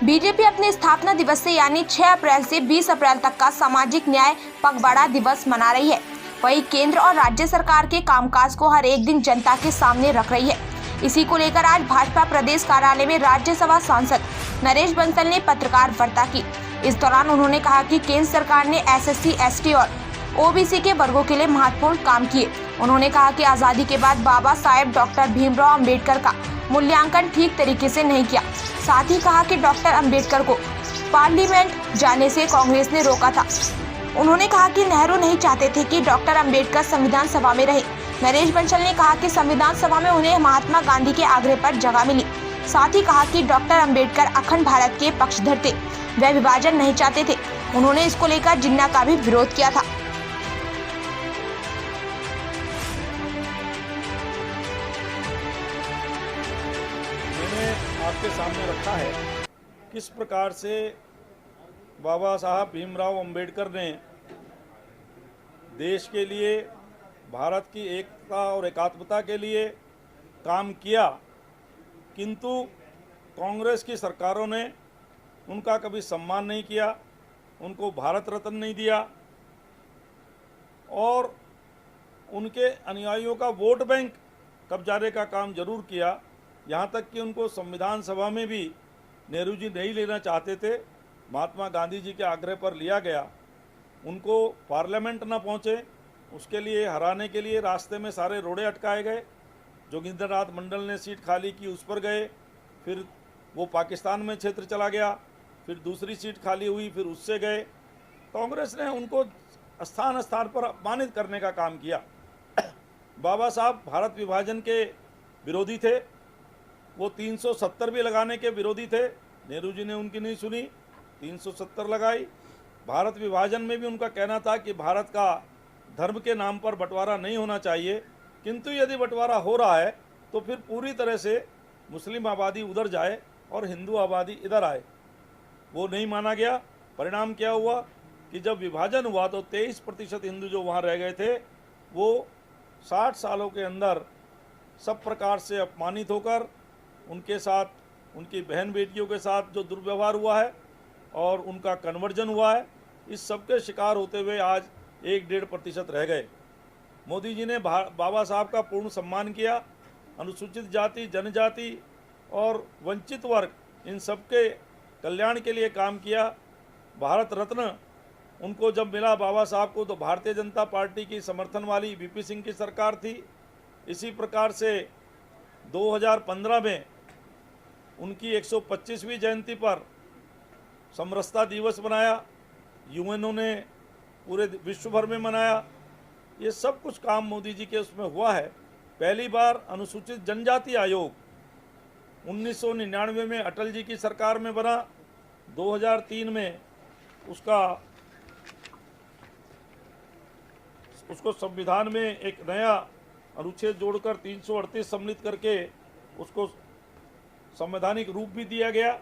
BJP अपने स्थापना दिवस से यानी 6 अप्रैल से 20 अप्रैल तक का सामाजिक न्याय पखवाड़ा दिवस मना रही है। वहीं केंद्र और राज्य सरकार के कामकाज को हर एक दिन जनता के सामने रख रही है। इसी को लेकर आज भाजपा प्रदेश कार्यालय में राज्यसभा सांसद नरेश बंसल ने पत्रकार वार्ता की। इस दौरान उन्होंने कहा कि केंद्र सरकार ने SC, ST और OBC के वर्गों के लिए महत्वपूर्ण काम किए। उन्होंने कहा कि आजादी के बाद बाबा साहेब डॉक्टर भीमराव अंबेडकर का मूल्यांकन ठीक तरीके से नहीं किया। साथ ही कहा कि डॉक्टर अंबेडकर को पार्लियामेंट जाने से कांग्रेस ने रोका था। उन्होंने कहा कि नेहरू नहीं चाहते थे कि डॉक्टर अंबेडकर संविधान सभा में रहे। नरेश बंसल ने कहा कि संविधान सभा में उन्हें महात्मा गांधी के आग्रह पर जगह मिली। साथ ही कहा कि डॉक्टर अंबेडकर अखंड भारत के पक्षधर थे, वे विभाजन नहीं चाहते थे। उन्होंने इसको लेकर जिन्ना का भी विरोध किया था। आपके सामने रखा है किस प्रकार से बाबा साहब भीमराव अंबेडकर ने देश के लिए, भारत की एकता और एकात्मता के लिए काम किया, किंतु कांग्रेस की सरकारों ने उनका कभी सम्मान नहीं किया, उनको भारत रत्न नहीं दिया और उनके अनुयायियों का वोट बैंक कब्जाने का काम जरूर किया। यहाँ तक कि उनको संविधान सभा में भी नेहरू जी नहीं लेना चाहते थे, महात्मा गांधी जी के आग्रह पर लिया गया। उनको पार्लियामेंट न पहुँचे, उसके लिए हराने के लिए रास्ते में सारे रोड़े अटकाए गए। जोगिंद्रनाथ मंडल ने सीट खाली की, उस पर गए, फिर वो पाकिस्तान में क्षेत्र चला गया, फिर दूसरी सीट खाली हुई, फिर उससे गए। कांग्रेस ने उनको स्थान स्थान पर अपमानित करने का काम किया। बाबा साहब भारत विभाजन के विरोधी थे, वो 370 भी लगाने के विरोधी थे। नेहरू जी ने उनकी नहीं सुनी, 370 लगाई। भारत विभाजन में भी उनका कहना था कि भारत का धर्म के नाम पर बंटवारा नहीं होना चाहिए, किंतु यदि बंटवारा हो रहा है तो फिर पूरी तरह से मुस्लिम आबादी उधर जाए और हिंदू आबादी इधर आए। वो नहीं माना गया। परिणाम क्या हुआ कि जब विभाजन हुआ तो 23% हिंदू जो वहाँ रह गए थे, वो 60 सालों के अंदर सब प्रकार से अपमानित होकर उनके साथ, उनकी बहन बेटियों के साथ जो दुर्व्यवहार हुआ है और उनका कन्वर्जन हुआ है, इस सब के शिकार होते हुए आज 1-1.5% रह गए। मोदी जी ने बाबा साहब का पूर्ण सम्मान किया। अनुसूचित जाति, जनजाति और वंचित वर्ग, इन सब के कल्याण के लिए काम किया। भारत रत्न उनको जब मिला बाबा साहब को, तो भारतीय जनता पार्टी की समर्थन वाली VP सिंह की सरकार थी। इसी प्रकार से 2015 में उनकी 125वीं जयंती पर समरसता दिवस मनाया, UNO ने पूरे विश्व भर में मनाया। ये सब कुछ काम मोदी जी के उसमें हुआ है। पहली बार अनुसूचित जनजाति आयोग 1999 में अटल जी की सरकार में बना, 2003 में उसको संविधान में एक नया अनुच्छेद जोड़कर 338 सम्मिलित करके उसको संवैधानिक रूप भी दिया गया।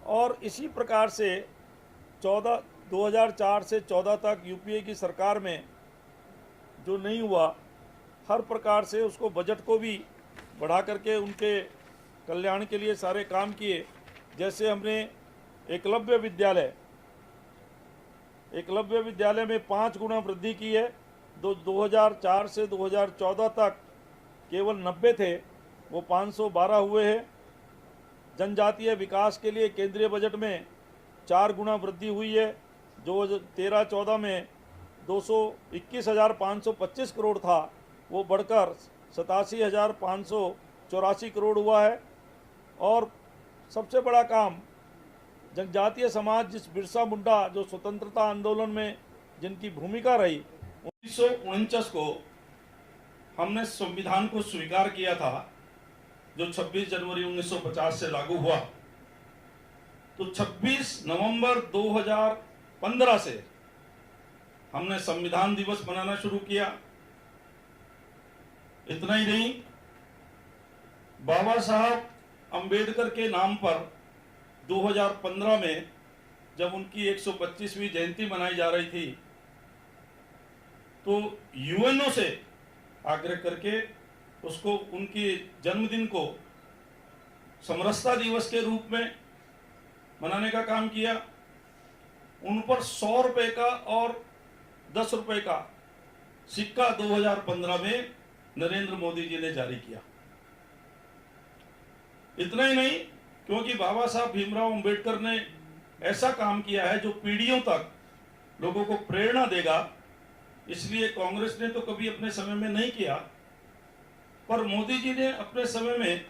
और इसी प्रकार से 2004 से 14 तक UPA की सरकार में जो नहीं हुआ, हर प्रकार से उसको बजट को भी बढ़ा करके उनके कल्याण के लिए सारे काम किए। जैसे हमने एकलव्य विद्यालय में 5 गुना वृद्धि की है। 2004 से 2014 तक केवल 90 थे, वो 512 हुए हैं। जनजातीय विकास के लिए केंद्रीय बजट में 4 गुना वृद्धि हुई है। जो 13-14 में 221,525 करोड़ था, वो बढ़कर 87,584 करोड़ हुआ है। और सबसे बड़ा काम, जनजातीय समाज, जिस बिरसा मुंडा जो स्वतंत्रता आंदोलन में जिनकी भूमिका रही, 1949 को हमने संविधान को स्वीकार किया था, जो 26 जनवरी 1950 से लागू हुआ। तो 26 नवंबर 2015 से हमने संविधान दिवस मनाना शुरू किया। इतना ही नहीं, बाबा साहब अंबेडकर के नाम पर 2015 में जब उनकी 125वीं जयंती मनाई जा रही थी, तो UNO से आग्रह करके उसको, उनकी जन्मदिन को समरसता दिवस के रूप में मनाने का काम किया। उन पर 100 रुपए का और 10 रुपए का सिक्का 2015 में नरेंद्र मोदी जी ने जारी किया। इतना ही नहीं, क्योंकि बाबा साहब भीमराव अंबेडकर ने ऐसा काम किया है जो पीढ़ियों तक लोगों को प्रेरणा देगा, इसलिए कांग्रेस ने तो कभी अपने समय में नहीं किया, पर मोदी जी ने अपने समय में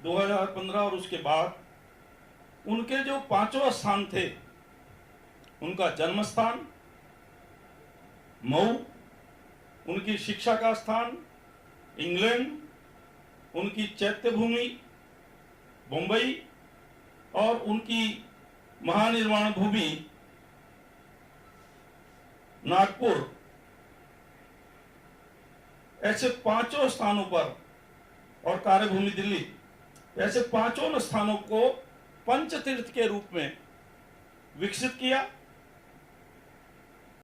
2015 और उसके बाद उनके जो 5 स्थान थे, उनका जन्म स्थान मऊ, उनकी शिक्षा का स्थान इंग्लैंड, उनकी चैत्य भूमि मुंबई और उनकी महानिर्वाण भूमि नागपुर, ऐसे 5 स्थानों पर, और कार्यभूमि दिल्ली, ऐसे 5 स्थानों को पंचतीर्थ के रूप में विकसित किया।